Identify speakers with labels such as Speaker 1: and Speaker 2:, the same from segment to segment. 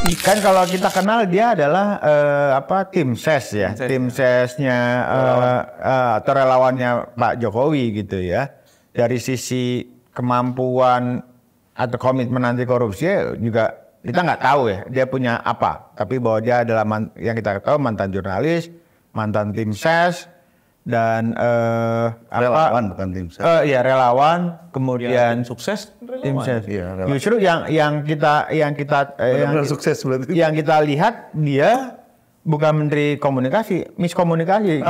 Speaker 1: Kan kalau kita kenal dia adalah tim ses ya, tim sesnya atau relawannya Pak Jokowi gitu ya. Dari sisi kemampuan atau komitmen anti korupsi juga kita nggak tahu ya dia punya apa. Tapi bahwa dia adalah yang kita tahu mantan jurnalis, mantan tim ses dan
Speaker 2: relawan bukan tim ses.
Speaker 1: Ya relawan, kemudian
Speaker 3: sukses
Speaker 1: tim ses.
Speaker 2: Iya,
Speaker 1: Justru yang
Speaker 2: sukses berarti.
Speaker 1: yang kita lihat dia bukan menteri komunikasi, miskomunikasi.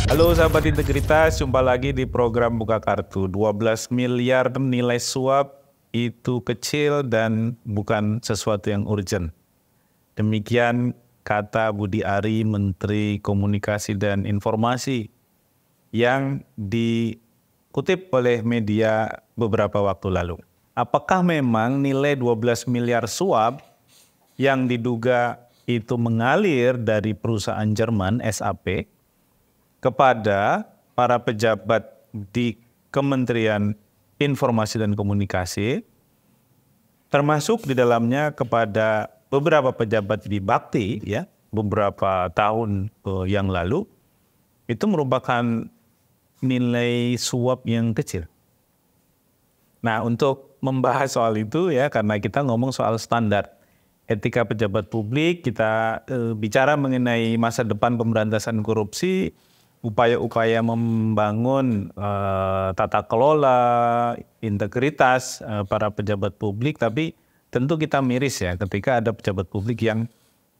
Speaker 3: Halo sahabat integritas, jumpa lagi di program Buka Kartu. 12 miliar nilai suap itu kecil dan bukan sesuatu yang urgent. Demikian kata Budi Ari, Menteri Komunikasi dan Informasi, yang dikutip oleh media beberapa waktu lalu. Apakah memang nilai 12 miliar suap yang diduga itu mengalir dari perusahaan Jerman SAP kepada para pejabat di Kementerian Informasi dan Komunikasi, termasuk di dalamnya kepada beberapa pejabat di Bakti ya beberapa tahun yang lalu, itu merupakan nilai suap yang kecil. Nah, untuk membahas soal itu ya, karena kita ngomong soal standar etika pejabat publik, kita bicara mengenai masa depan pemberantasan korupsi, upaya-upaya membangun tata kelola, integritas para pejabat publik, tapi tentu kita miris ya ketika ada pejabat publik yang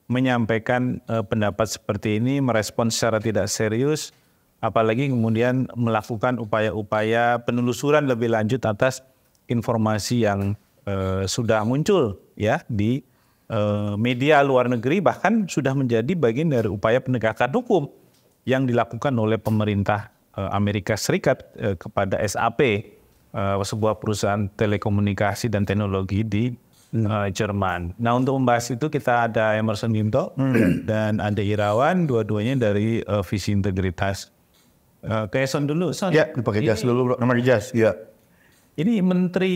Speaker 3: menyampaikan pendapat seperti ini, merespon secara tidak serius, apalagi kemudian melakukan upaya-upaya penelusuran lebih lanjut atas informasi yang sudah muncul ya di media luar negeri, bahkan sudah menjadi bagian dari upaya penegakan hukum yang dilakukan oleh pemerintah Amerika Serikat kepada SAP, sebuah perusahaan telekomunikasi dan teknologi di Jerman. Nah, untuk membahas itu kita ada Emerson Ginto dan Ade Irawan, dua-duanya dari Visi Integritas. Ke Son dulu, Son.
Speaker 2: Ya, pakai jas dulu, bro. Nomor jas. Ya.
Speaker 3: Ini Menteri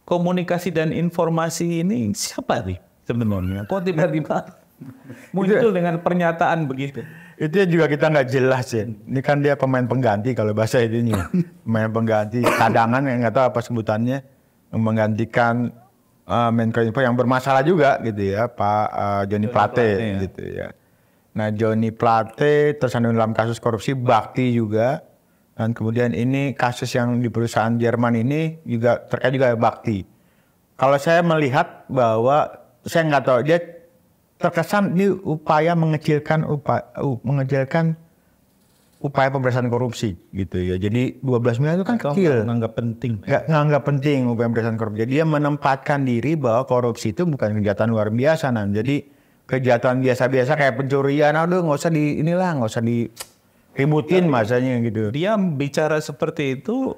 Speaker 3: Komunikasi dan Informasi ini siapa nih sebenarnya? Kok tiba-tiba muncul dengan pernyataan begitu?
Speaker 1: Itu juga kita nggak jelas ya. Ini kan dia pemain pengganti kalau bahasa ini. Pemain pengganti cadangan yang nggak tahu apa sebutannya, menggantikan Menko Info yang bermasalah juga gitu ya, Pak Joni Plate gitu ya. Nah, Joni Plate tersandung dalam kasus korupsi Bakti juga, dan kemudian ini kasus yang di perusahaan Jerman ini juga terkait juga Bakti. Kalau saya melihat bahwa saya nggak tahu dia terkesan ini upaya mengecilkan upaya pemberantasan korupsi gitu ya. Jadi 12 miliar itu kan kecil.
Speaker 3: Nganggap penting.
Speaker 1: Nganggap penting upaya pemberantasan korupsi. Jadi dia menempatkan diri bahwa korupsi itu bukan kejahatan luar biasa. Nah, jadi kejahatan biasa-biasa kayak pencurian, aduh nggak usah diributin masanya gitu.
Speaker 3: Dia bicara seperti itu,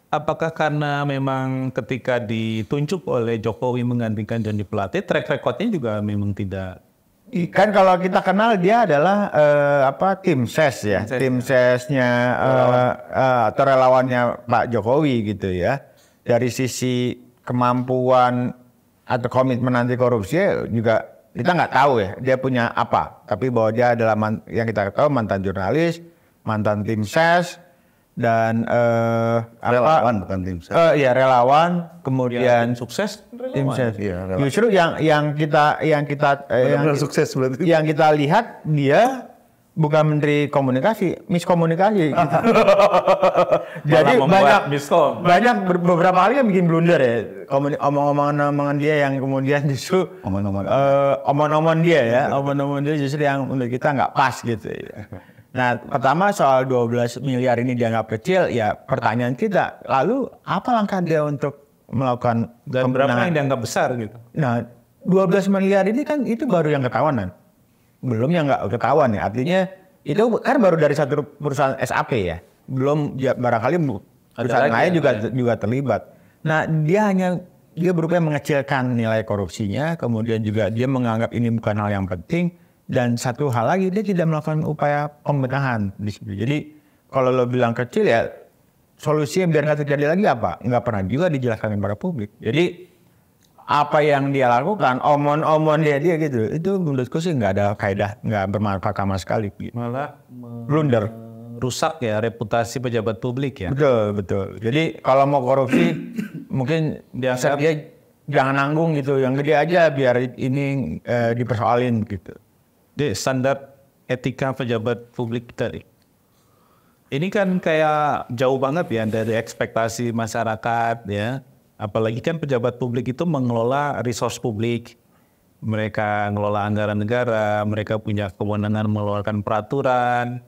Speaker 3: apakah karena memang ketika ditunjuk oleh Jokowi menggantikan Joni Plate, track recordnya juga memang tidak?
Speaker 1: Kan kalau kita kenal dia adalah tim ses ya, tim sesnya atau relawannya Pak Jokowi gitu ya. Dari sisi kemampuan atau komitmen anti korupsi juga kita nggak tahu ya dia punya apa. Tapi bahwa dia adalah yang kita tahu mantan jurnalis, mantan tim ses dan
Speaker 2: relawan bukan tim ses.
Speaker 1: Ya relawan, kemudian
Speaker 3: sukses
Speaker 1: tim ses.
Speaker 2: Iya,
Speaker 1: Justru yang
Speaker 2: sukses berarti.
Speaker 1: Yang kita lihat dia bukan menteri komunikasi, miskomunikasi. Jadi banyak beberapa kali kan bikin blunder ya. Omongan dia yang kemudian justru omongan dia justru yang menurut kita nggak pas gitu ya. Nah, pertama soal 12 miliar ini dianggap kecil, ya pertanyaan kita, lalu apa langkah dia untuk melakukan
Speaker 3: dan berapa yang dianggap besar gitu?
Speaker 1: Nah, 12 miliar ini kan itu baru yang ketahuan, belum yang nggak ketahuan ya. Artinya itu kan baru dari satu perusahaan SAP ya, belum ya, barangkali perusahaan lain juga terlibat. Nah, dia berupaya mengecilkan nilai korupsinya, kemudian juga dia menganggap ini bukan hal yang penting. Dan satu hal lagi, dia tidak melakukan upaya pembenahan di situ. Jadi kalau lo bilang kecil ya solusinya biar nggak terjadi lagi apa? Nggak pernah juga dijelaskan kepada publik. Jadi apa yang dia lakukan, omon-omon dia gitu, itu menurutku sih nggak ada kaidah, nggak bermanfaat sama sekali.
Speaker 3: Malah
Speaker 1: Blunder.
Speaker 3: rusak ya reputasi pejabat publik ya.
Speaker 1: Betul. Jadi kalau mau korupsi mungkin dia jangan nanggung gitu, yang gede aja biar ini dipersoalin gitu.
Speaker 3: Jadi standar etika pejabat publik tadi. Ini kan kayak jauh banget ya dari ekspektasi masyarakat ya. Apalagi kan pejabat publik itu mengelola resource publik. Mereka mengelola anggaran negara, mereka punya kewenangan mengeluarkan peraturan.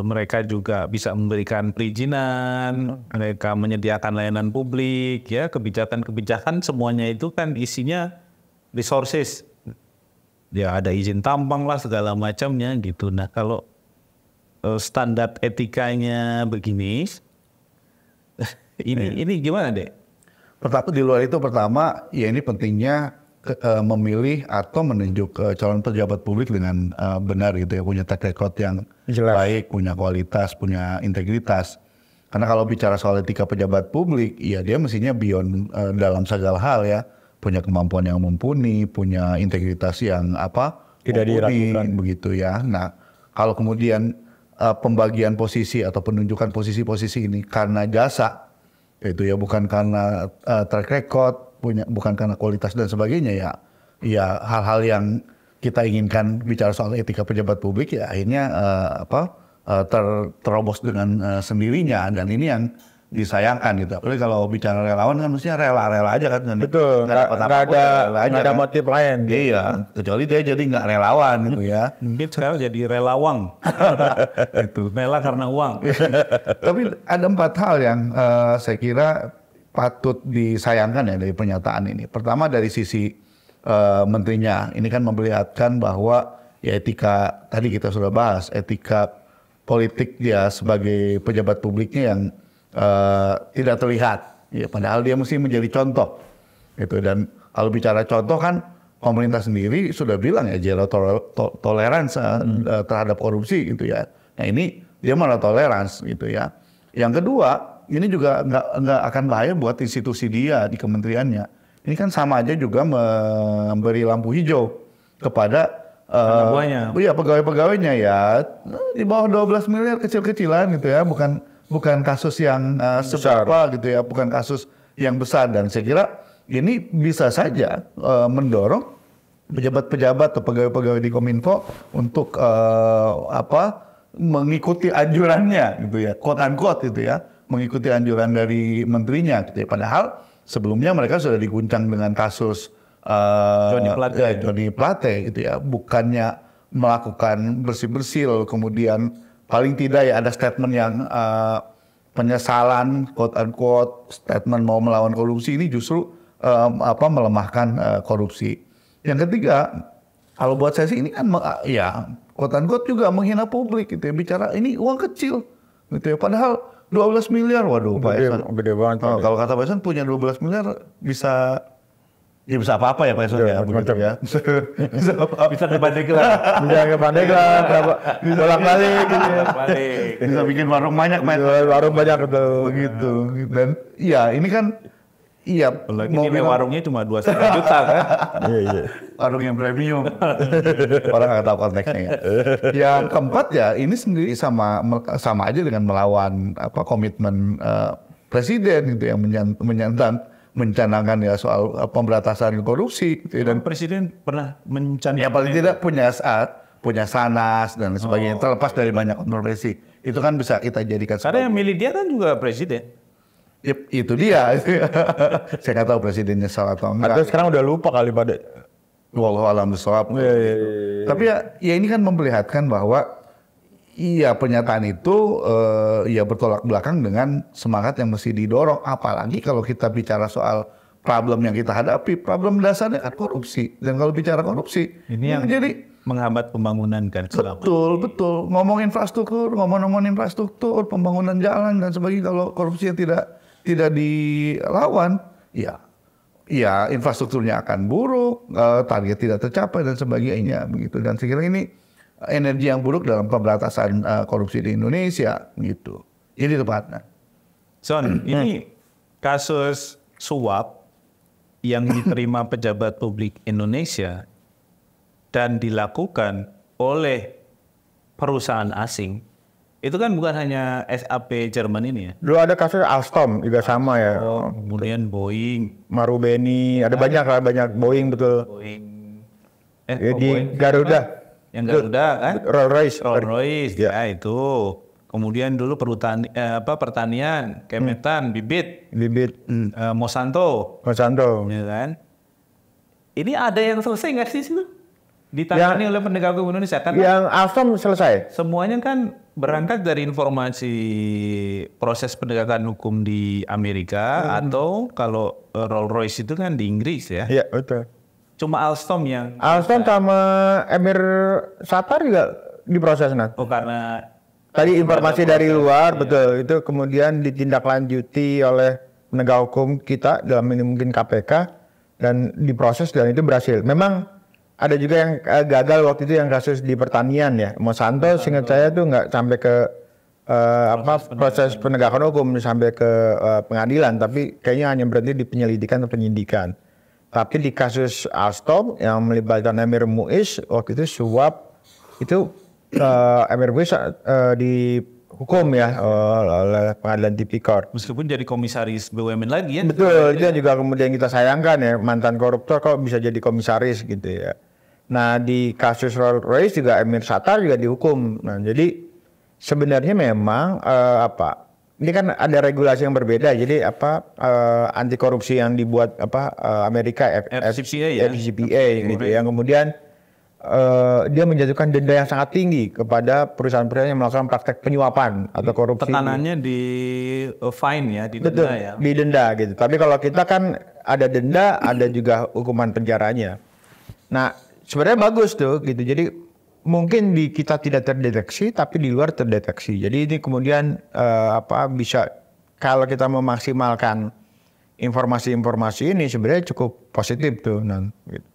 Speaker 3: Mereka juga bisa memberikan perizinan, mereka menyediakan layanan publik, ya kebijakan-kebijakan semuanya itu kan isinya resources. Ya ada izin tambang lah segala macamnya gitu. Nah kalau standar etikanya begini, ini gimana deh?
Speaker 2: Pertama di luar itu ya ini pentingnya memilih atau menunjuk calon pejabat publik dengan benar gitu ya, punya track record yang baik, punya kualitas, punya integritas. Karena kalau bicara soal etika pejabat publik, ya dia mestinya beyond dalam segala hal ya, punya kemampuan yang mumpuni, punya integritas yang
Speaker 1: tidak diragukan
Speaker 2: begitu ya. Nah kalau kemudian pembagian posisi atau penunjukan posisi-posisi ini karena jasa, itu ya bukan karena track record, bukan karena kualitas dan sebagainya ya hal-hal yang kita inginkan bicara soal etika pejabat publik ya akhirnya terobos dengan sendirinya, dan ini yang disayangkan gitu. Apalagi kalau bicara relawan kan mestinya rela-rela aja kan.
Speaker 1: Betul, nggak ada motif lain.
Speaker 2: Iya, kecuali dia jadi nggak relawan gitu ya.
Speaker 3: Mungkin sekarang jadi relawang. Itu rela karena uang.
Speaker 2: Tapi ada 4 hal yang saya kira patut disayangkan ya dari pernyataan ini. Pertama dari sisi menterinya, ini kan memperlihatkan bahwa ya etika, tadi kita sudah bahas, etika politik dia sebagai pejabat publiknya yang tidak terlihat. Ya, padahal dia mesti menjadi contoh. Gitu. Dan kalau bicara contoh kan pemerintah sendiri sudah bilang ya zero tolerance terhadap korupsi gitu ya. Nah ini dia malah tolerance gitu ya. Yang kedua, ini juga nggak akan bahaya buat institusi dia di kementeriannya. Ini kan sama aja juga memberi lampu hijau kepada pegawai-pegawainya ya di bawah 12 miliar kecil-kecilan gitu ya, bukan kasus yang seberapa gitu ya, bukan kasus yang besar. Dan saya kira ini bisa saja mendorong pejabat-pejabat atau pegawai-pegawai di Kominfo untuk mengikuti anjurannya gitu ya, quote unquote gitu ya, mengikuti anjuran dari menterinya gitu ya. Padahal sebelumnya mereka sudah diguncang dengan kasus Johnny Plate gitu ya, bukannya melakukan bersih-bersih kemudian paling tidak ya ada statement yang penyesalan quote unquote, statement mau melawan korupsi, ini justru melemahkan korupsi. Yang ketiga, kalau buat saya sih ini kan ya quote unquote juga menghina publik gitu ya, bicara ini uang kecil gitu ya, padahal 12 miliar, waduh Pak Eson.
Speaker 1: Gede banget.
Speaker 2: Kalau kata Pak Eson punya 12 miliar bisa apa-apa ya Pak Eson ya, begitu ya.
Speaker 3: Bisa ke Pandeglang.
Speaker 1: Bisa ke Pandeglang, bolak-balik gitu ya.
Speaker 2: Bisa bikin warung banyak,
Speaker 1: Warung banyak
Speaker 2: begitu. Dan iya ini kan
Speaker 3: nilai warungnya cuma 2,5 juta kan.
Speaker 1: Iya.
Speaker 2: Warung yang premium. Orang nggak tahu konteksnya ya. Yang keempat ya ini sendiri sama aja dengan melawan komitmen presiden gitu yang mencanangkan ya soal pemberantasan korupsi gitu. Dan
Speaker 3: Presiden pernah mencanangkan
Speaker 2: ya paling tidak punya sanas dan sebagainya, terlepas dari banyak kontroversi. Itu kan bisa kita jadikan
Speaker 3: karena yang milih dia kan juga presiden.
Speaker 2: Itu dia. Saya nggak tahu presidennya salah atau enggak.
Speaker 1: Atau sekarang udah lupa kali pada.
Speaker 2: Wallahu a'lam bishawab. Tapi ya ini kan memperlihatkan bahwa pernyataan itu bertolak belakang dengan semangat yang mesti didorong. Apalagi kalau kita bicara soal problem yang kita hadapi, problem dasarnya kan korupsi. Dan kalau bicara korupsi,
Speaker 3: ini yang jadi menghambat pembangunan kan selama.
Speaker 2: Betul. Ngomong infrastruktur, pembangunan jalan dan sebagainya, kalau korupsinya tidak dilawan, ya infrastrukturnya akan buruk, target tidak tercapai dan sebagainya begitu. Dan saya kira ini energi yang buruk dalam pemberantasan korupsi di Indonesia gitu. Jadi tepatnya.
Speaker 3: Son, ini kasus suap yang diterima pejabat publik Indonesia dan dilakukan oleh perusahaan asing, itu kan bukan hanya SAP Jerman ini ya.
Speaker 1: Dulu ada kasus Alstom juga sama ya.
Speaker 3: Kemudian Boeing,
Speaker 1: Marubeni, ada banyak Boeing betul.
Speaker 3: Boeing,
Speaker 1: Di Garuda.
Speaker 3: yang Garuda kan?
Speaker 1: Rolls-Royce.
Speaker 3: Rolls-Royce, ya itu. Kemudian dulu pertanian, Kementan, Bibit, Monsanto, ya kan? Ini ada yang selesai nggak sih situ? Ditangani oleh penegak hukum Indonesia kan?
Speaker 1: Yang Alstom selesai.
Speaker 3: Semuanya kan berangkat dari informasi proses penegakan hukum di Amerika atau kalau Rolls-Royce itu kan di Inggris ya.
Speaker 1: Iya betul.
Speaker 3: Cuma Alstom yang
Speaker 1: sama Emir Satar juga diproses nanti.
Speaker 3: oh karena
Speaker 1: Tadi informasi dari luar betul itu kemudian ditindaklanjuti oleh penegak hukum kita dalam ini mungkin KPK dan diproses dan itu berhasil. Memang ada juga yang gagal waktu itu yang kasus di pertanian ya. Monsanto seingat saya tuh nggak sampai ke proses penegakan hukum sampai ke pengadilan, tapi kayaknya hanya berhenti di penyelidikan atau penyidikan. Tapi di kasus Alstom yang melibatkan Emir Muiz waktu itu suap itu Emir Muiz dihukum ya oleh pengadilan tipikor.
Speaker 3: meskipun jadi komisaris BUMN lagi ya.
Speaker 1: Betul, itu juga kemudian kita sayangkan ya, mantan koruptor kok bisa jadi komisaris gitu ya. Nah di kasus Rolls-Royce juga Emir Satar juga dihukum. Nah jadi sebenarnya memang ini kan ada regulasi yang berbeda. Jadi anti korupsi yang dibuat Amerika
Speaker 3: FCPA ya.
Speaker 1: FCPA gitu yang kemudian dia menjatuhkan denda yang sangat tinggi kepada perusahaan-perusahaan yang melakukan praktek penyuapan atau korupsi.
Speaker 3: Tekanannya di fine ya, di denda ya.
Speaker 1: Di denda gitu. Tapi kalau kita kan ada denda, ada juga hukuman penjaranya. Nah, sebenarnya bagus tuh gitu. Jadi mungkin di kita tidak terdeteksi, tapi di luar terdeteksi. Jadi ini kemudian bisa kalau kita memaksimalkan informasi-informasi ini sebenarnya cukup positif tuh, gitu.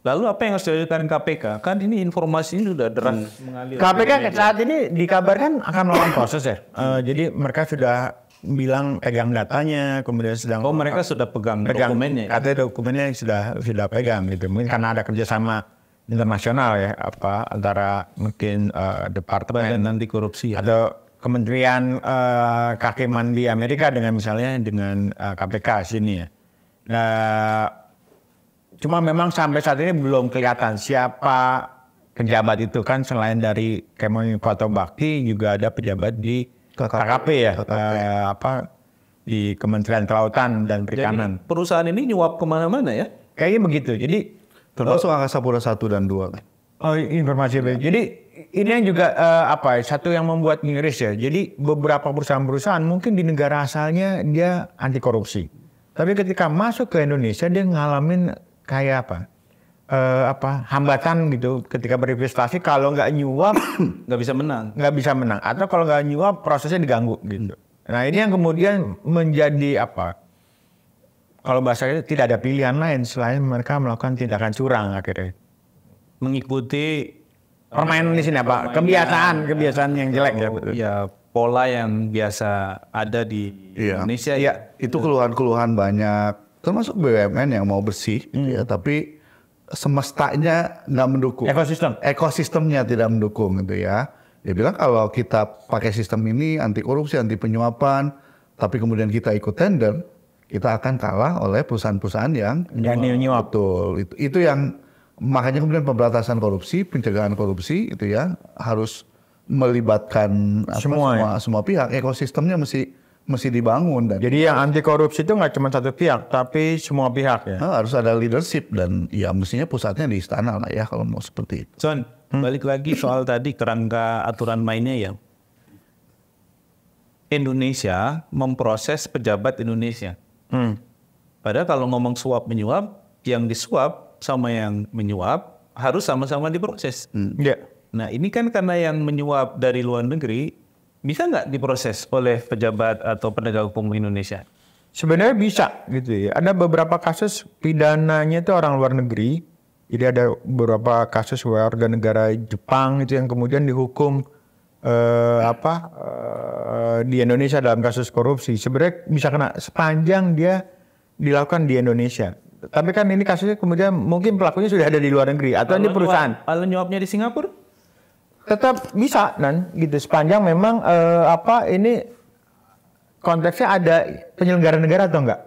Speaker 3: Lalu apa yang harus dilakukan KPK? Kan ini informasi ini sudah deras mengalir.
Speaker 1: KPK saat ini dikabarkan akan melakukan proses ya. Jadi mereka sudah bilang pegang datanya, kemudian sedang.
Speaker 3: Oh mereka sudah pegang dokumennya.
Speaker 1: Katanya dokumennya sudah pegang gitu. Mungkin karena ada kerjasama internasional ya, antara mungkin departemen
Speaker 3: anti korupsi ya.
Speaker 1: atau Kementerian Kehakiman di Amerika dengan misalnya dengan KPK sini ya. Cuma memang sampai saat ini belum kelihatan siapa pejabat itu kan selain dari Kemenko atau Bakti juga ada pejabat di KKP ya, di Kementerian Kelautan dan Perikanan.
Speaker 3: Jadi perusahaan ini nyuap kemana-mana ya?
Speaker 1: Kayaknya begitu. Jadi
Speaker 2: termasuk Angkasa Pura 1 dan 2.
Speaker 1: Oh informasi baik. Jadi ini yang juga satu yang membuat miris ya. Jadi beberapa perusahaan-perusahaan mungkin di negara asalnya dia anti korupsi, tapi ketika masuk ke Indonesia dia ngalamin kayak hambatan gitu ketika berinvestasi. Kalau nggak nyuap
Speaker 3: nggak bisa menang
Speaker 1: atau kalau nggak nyuap prosesnya diganggu gitu. Nah ini yang kemudian menjadi kalau bahasanya tidak ada pilihan lain selain mereka melakukan tindakan curang akhirnya.
Speaker 3: Mengikuti
Speaker 1: permainan di sini kebiasaan yang jelek ya.
Speaker 3: Ya pola yang biasa ada di Indonesia ya.
Speaker 2: Itu keluhan-keluhan banyak. Termasuk BUMN yang mau bersih, ya, tapi semestanya nggak mendukung. Ekosistemnya tidak mendukung, gitu ya. Dia bilang kalau kita pakai sistem ini anti korupsi, anti penyuapan, tapi kemudian kita ikut tender, kita akan kalah oleh perusahaan-perusahaan yang
Speaker 1: nyuap.
Speaker 2: Betul. Itu yang makanya kemudian pemberantasan korupsi, pencegahan korupsi, itu ya harus melibatkan semua pihak. Ekosistemnya mesti dibangun. Dan
Speaker 1: jadi yang anti korupsi itu nggak cuma satu pihak, tapi semua pihak ya.
Speaker 2: Harus ada leadership dan ya mestinya pusatnya di istana lah ya kalau mau seperti itu.
Speaker 3: Son, balik lagi soal tadi kerangka aturan mainnya ya. Indonesia memproses pejabat Indonesia. Padahal kalau ngomong suap menyuap, yang disuap sama yang menyuap harus sama-sama diproses. Nah ini kan karena yang menyuap dari luar negeri, bisa nggak diproses oleh pejabat atau penegak hukum Indonesia?
Speaker 1: Sebenarnya bisa gitu ya. Ada beberapa kasus pidananya itu orang luar negeri Jadi ada beberapa kasus warga negara Jepang itu yang kemudian dihukum di Indonesia dalam kasus korupsi. Sebenarnya bisa kena sepanjang dia dilakukan di Indonesia. Tapi kan ini kasusnya kemudian mungkin pelakunya sudah ada di luar negeri atau di perusahaan.
Speaker 3: Kalau nyuapnya di Singapura?
Speaker 1: Tetap bisa gitu sepanjang memang ini konteksnya ada penyelenggara negara atau enggak.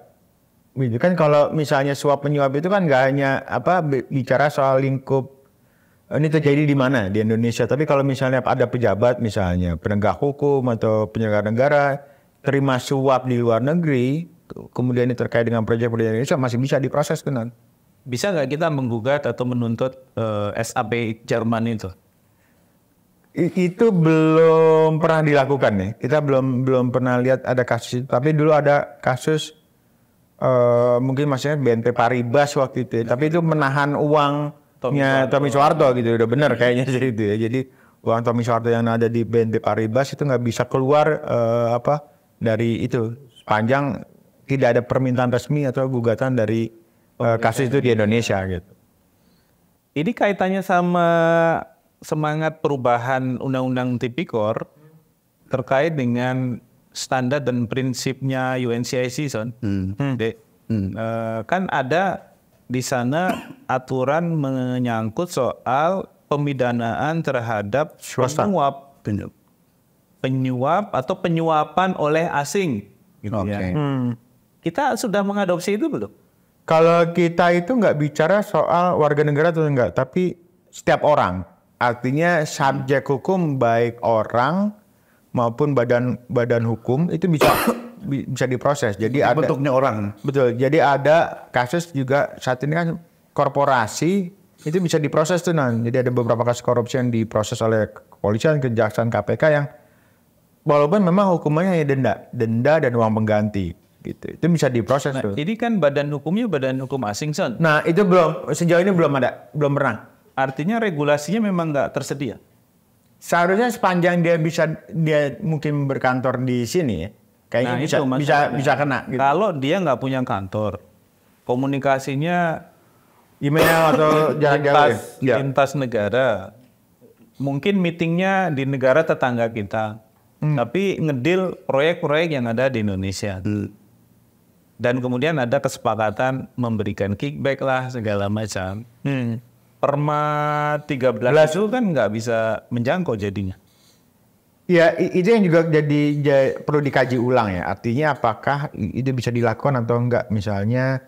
Speaker 1: Gitu kan kalau misalnya suap menyuap itu kan nggak hanya bicara soal lingkup ini terjadi di mana di Indonesia, tapi kalau misalnya ada pejabat misalnya penegak hukum atau penyelenggara negara terima suap di luar negeri, kemudian ini terkait dengan proyek-proyek Indonesia masih bisa diproses kan?
Speaker 3: Bisa nggak kita menggugat atau menuntut SAP Jerman itu?
Speaker 1: Itu belum pernah dilakukan nih. Kita belum pernah lihat ada kasus itu, tapi dulu ada kasus mungkin maksudnya BNP Paribas waktu itu, tapi itu menahan uangnya Tommy Soeharto gitu, udah benar kayaknya sih itu ya. Jadi uang Tommy Soeharto yang ada di BNP Paribas itu nggak bisa keluar dari itu sepanjang tidak ada permintaan resmi atau gugatan dari kasus itu di Indonesia gitu.
Speaker 3: Ini kaitannya sama semangat perubahan Undang-Undang Tipikor terkait dengan standar dan prinsipnya UNCIC, Son. Kan ada di sana aturan menyangkut soal pemidanaan terhadap penyuap atau penyuapan oleh asing. Gitu ya. Kita sudah mengadopsi itu belum?
Speaker 1: Kalau kita itu nggak bicara soal warga negara atau enggak, tapi setiap orang. Artinya subjek hukum baik orang maupun badan hukum itu bisa diproses. Jadi ada
Speaker 2: bentuknya orang.
Speaker 1: Betul. Jadi ada kasus juga saat ini kan korporasi itu bisa diproses tuh Jadi ada beberapa kasus korupsi yang diproses oleh kepolisian, kejaksaan, KPK yang walaupun memang hukumannya hanya denda dan uang pengganti gitu. Itu bisa diproses tuh.
Speaker 3: Ini kan badan hukumnya badan hukum asing, Son.
Speaker 1: Nah, itu sejauh ini belum pernah.
Speaker 3: Artinya regulasinya memang nggak tersedia.
Speaker 1: Seharusnya sepanjang dia mungkin berkantor di sini ya, kayaknya bisa kena. Gitu.
Speaker 3: Kalau dia nggak punya kantor, komunikasinya
Speaker 1: email atau jarak-jauh
Speaker 3: lintas negara, mungkin meetingnya di negara tetangga kita, tapi ngedil proyek-proyek yang ada di Indonesia. Dan kemudian ada kesepakatan memberikan kickback lah segala macam. Perma 13 itu kan nggak bisa menjangkau jadinya.
Speaker 1: Ya, itu yang juga jadi perlu dikaji ulang ya. Artinya apakah itu bisa dilakukan atau enggak. Misalnya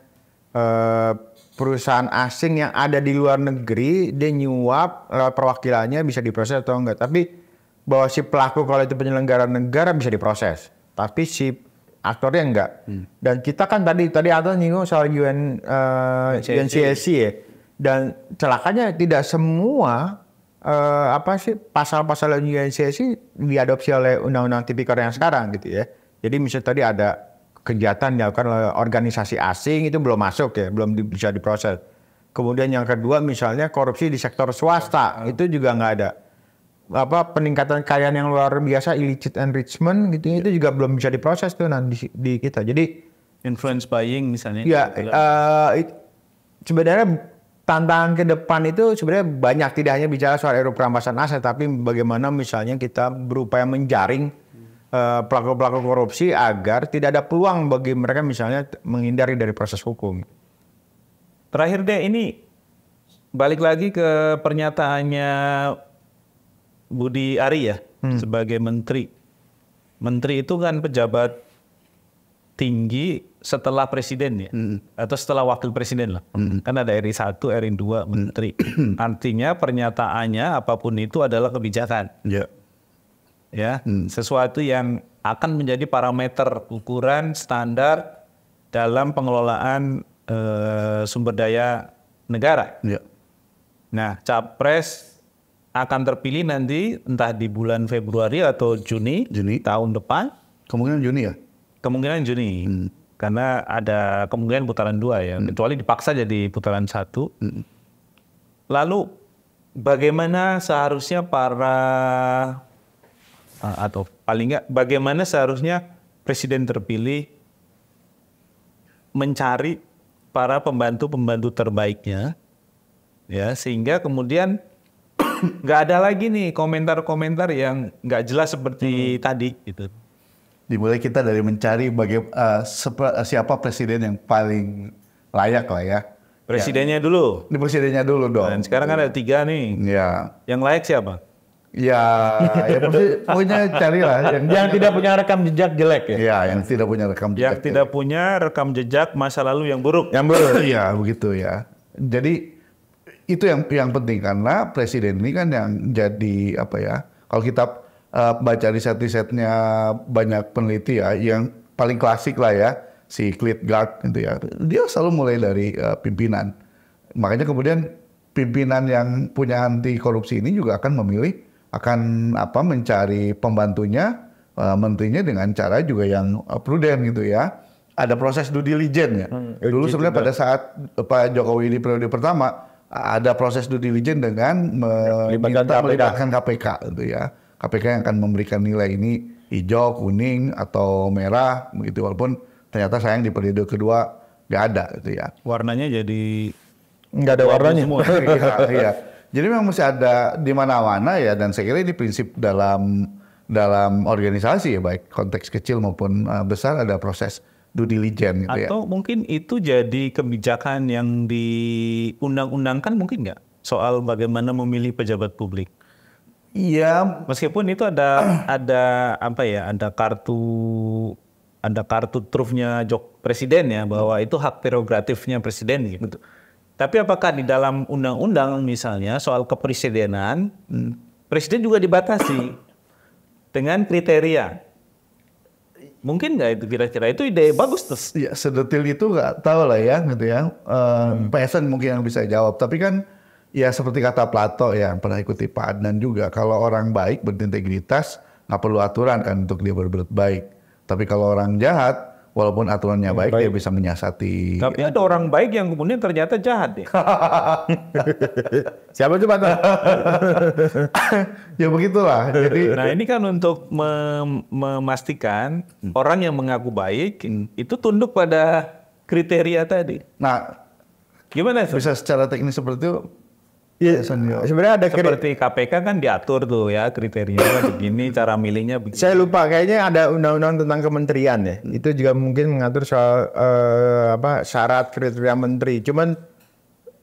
Speaker 1: perusahaan asing yang ada di luar negeri, dia nyuap lewat perwakilannya bisa diproses atau enggak. Tapi bahwa si pelaku kalau itu penyelenggara negara bisa diproses. Tapi si aktornya enggak. Dan kita kan tadi atas nyinggung soal UNCSC ya. Dan celakanya tidak semua pasal-pasal UNCSC diadopsi oleh Undang-Undang Tipikor yang sekarang gitu ya. Jadi misalnya tadi ada kejahatan dilakukan oleh organisasi asing itu belum masuk ya, belum bisa diproses. Kemudian yang kedua misalnya korupsi di sektor swasta itu juga nggak ada. Peningkatan kekayaan yang luar biasa illicit enrichment gitu itu juga belum bisa diproses tuh nanti di kita. Jadi
Speaker 3: influence buying misalnya.
Speaker 1: Ya, sebenarnya tantangan ke depan itu sebenarnya banyak, tidak hanya bicara soal era perampasan aset, tapi bagaimana misalnya kita berupaya menjaring pelaku-pelaku korupsi agar tidak ada peluang bagi mereka misalnya menghindari dari proses hukum.
Speaker 3: Terakhir deh, ini balik lagi ke pernyataannya Budi Ari ya, sebagai menteri. Menteri itu kan pejabat tinggi setelah presiden ya, atau setelah wakil presiden lah. Kan ada RI 1, RI 2, menteri. Artinya pernyataannya apapun itu adalah kebijakan. Ya, sesuatu yang akan menjadi parameter ukuran standar dalam pengelolaan sumber daya negara. Nah, capres akan terpilih nanti entah di bulan Februari atau Juni tahun depan.
Speaker 2: Kemungkinan Juni ya?
Speaker 3: Kemungkinan Juni. Karena ada kemungkinan putaran 2 ya, kecuali dipaksa jadi putaran 1. Lalu bagaimana seharusnya atau paling nggak bagaimana seharusnya presiden terpilih mencari para pembantu-pembantu terbaiknya ya, sehingga kemudian nggak ada lagi nih komentar-komentar yang nggak jelas seperti tadi gitu.
Speaker 2: Dimulai kita dari mencari siapa presiden yang paling layak lah ya.
Speaker 3: Presidennya dulu.
Speaker 2: Di presidennya dulu dong.
Speaker 3: Dan sekarang kan ada 3 nih.
Speaker 2: Ya,
Speaker 3: Yang layak siapa?
Speaker 2: ya pokoknya carilah
Speaker 1: Yang tidak punya rekam jejak jelek ya.
Speaker 2: ya yang tidak punya rekam jejak.
Speaker 3: Yang tidak punya rekam jejak masa lalu yang buruk.
Speaker 1: Yang buruk.
Speaker 2: Iya begitu ya. Jadi itu yang penting karena presiden ini kan yang jadi apa ya? Kalau kita baca riset-risetnya banyak peneliti ya, yang paling klasik lah ya si Klitgard gitu ya. Dia selalu mulai dari pimpinan. Makanya kemudian pimpinan yang punya anti korupsi ini juga akan memilih mencari pembantunya, menterinya dengan cara juga yang prudent gitu ya. Ada proses due diligence ya. Dulu sebenarnya pada saat Pak Jokowi di periode pertama ada proses due diligence dengan melibatkan KPK gitu ya. KPK yang akan memberikan nilai ini hijau, kuning atau merah begitu, walaupun ternyata sayang di periode kedua nggak ada gitu ya.
Speaker 3: Warnanya jadi
Speaker 1: Nggak ada warnanya.
Speaker 2: Iya. Jadi memang mesti ada di mana-mana ya, dan saya kira ini prinsip dalam organisasi ya, baik konteks kecil maupun besar ada proses due diligence gitu ya.
Speaker 3: atau mungkin itu jadi kebijakan yang diundang-undangkan mungkin nggak soal bagaimana memilih pejabat publik.
Speaker 2: Iya,
Speaker 3: Meskipun itu ada apa ya, ada kartu trufnya presiden ya, bahwa itu hak prerogatifnya presiden gitu. Tapi apakah di dalam undang-undang misalnya soal kepresidenan, presiden juga dibatasi dengan kriteria? Mungkin nggak itu kira-kira? Itu ide bagus tuh.
Speaker 2: ya sedetil itu nggak tahu lah ya gitu ya. PSN mungkin yang bisa jawab. Tapi kan ya seperti kata Plato ya, yang pernah ikuti Pak Adnan juga. Kalau orang baik berintegritas nggak perlu aturan kan untuk dia berbuat baik. Tapi kalau orang jahat, walaupun aturannya baik, dia bisa menyiasati.
Speaker 3: Tapi ada orang baik yang kemudian ternyata jahat ya.
Speaker 1: Siapa tuh Pak?
Speaker 2: Ya begitulah. Jadi
Speaker 3: Nah ini kan untuk memastikan orang yang mengaku baik itu tunduk pada kriteria tadi.
Speaker 2: nah
Speaker 3: Gimana tuh?
Speaker 2: bisa secara teknis seperti itu.
Speaker 1: Iya, sebenarnya ada
Speaker 3: Seperti KPK kan diatur tuh ya kriterianya begini, cara milihnya begini.
Speaker 1: saya lupa, kayaknya ada undang-undang tentang kementerian ya. Itu juga mungkin mengatur soal syarat kriteria menteri. Cuman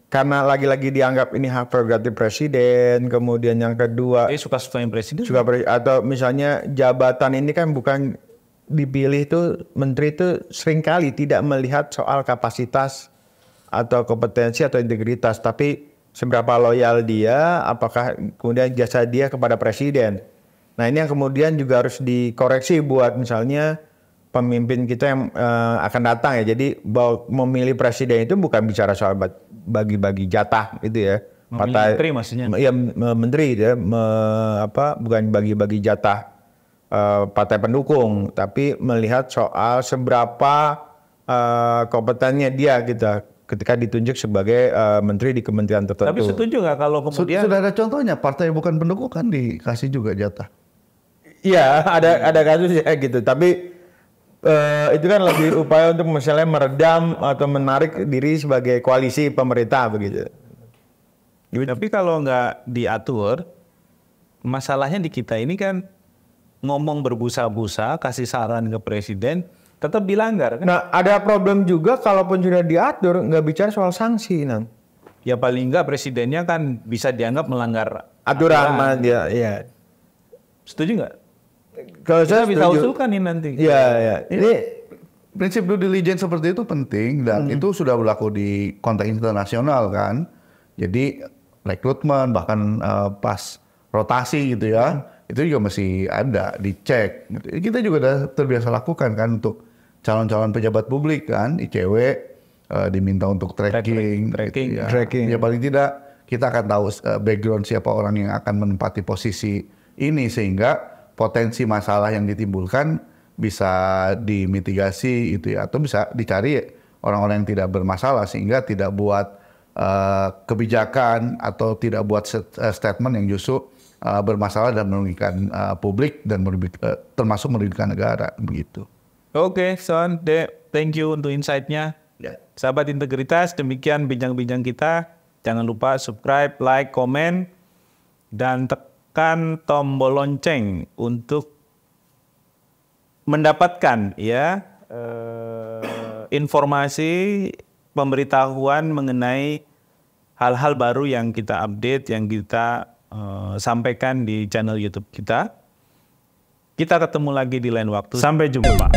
Speaker 1: karena lagi-lagi dianggap ini hak prerogatif presiden, kemudian yang kedua
Speaker 3: Suka-suka yang presiden.
Speaker 1: atau misalnya jabatan ini kan bukan dipilih tuh, menteri itu seringkali tidak melihat soal kapasitas atau kompetensi atau integritas, tapi seberapa loyal dia, apakah kemudian jasa dia kepada presiden. Nah ini yang kemudian juga harus dikoreksi buat misalnya pemimpin kita yang akan datang ya. Jadi bahwa memilih presiden itu bukan bicara soal bagi-bagi jatah gitu ya.
Speaker 3: Memilih menteri maksudnya?
Speaker 1: Iya, menteri ya, bukan bagi-bagi jatah partai pendukung, tapi melihat soal seberapa kompetennya dia gitu ketika ditunjuk sebagai menteri di kementerian tertentu.
Speaker 3: Tapi setuju nggak kalau kemudian
Speaker 2: Sudah ada contohnya, partai bukan pendukung kan dikasih juga jatah.
Speaker 1: Iya, ada kasus ya gitu. Tapi itu kan lebih upaya untuk misalnya meredam atau menarik diri sebagai koalisi pemerintah begitu.
Speaker 3: Tapi kalau nggak diatur, masalahnya di kita ini kan ngomong berbusa-busa, kasih saran ke presiden, tetap dilanggar kan?
Speaker 1: Nah, ada problem juga kalaupun sudah diatur, nggak bicara soal sanksi, Nan.
Speaker 3: Ya paling nggak presidennya kan bisa dianggap melanggar
Speaker 1: Aturan. Ya.
Speaker 3: Setuju nggak?
Speaker 1: Kalau saya
Speaker 3: Kita bisa
Speaker 1: setuju.
Speaker 3: usulkan nih nanti.
Speaker 1: Iya. Ini
Speaker 2: Prinsip due diligence seperti itu penting dan itu sudah berlaku di konteks internasional kan. Jadi rekrutmen bahkan pas rotasi gitu ya, itu juga mesti ada dicek. Kita juga udah terbiasa lakukan kan untuk calon-calon pejabat publik kan, ICW diminta untuk tracking. Gitu ya.
Speaker 1: Tracking.
Speaker 2: Ya paling tidak kita akan tahu background siapa orang yang akan menempati posisi ini sehingga potensi masalah yang ditimbulkan bisa dimitigasi itu ya, atau bisa dicari orang-orang yang tidak bermasalah sehingga tidak buat kebijakan atau tidak buat statement yang justru bermasalah dan merugikan publik dan termasuk merugikan negara begitu.
Speaker 3: Oke, Son, thank you untuk insight-nya.
Speaker 2: Ya.
Speaker 3: Sahabat Integritas, demikian bincang-bincang kita Jangan lupa subscribe, like, komen, dan tekan tombol lonceng untuk mendapatkan ya informasi pemberitahuan mengenai hal-hal baru yang kita update, yang kita sampaikan di channel YouTube kita. Kita ketemu lagi di lain waktu. Sampai jumpa.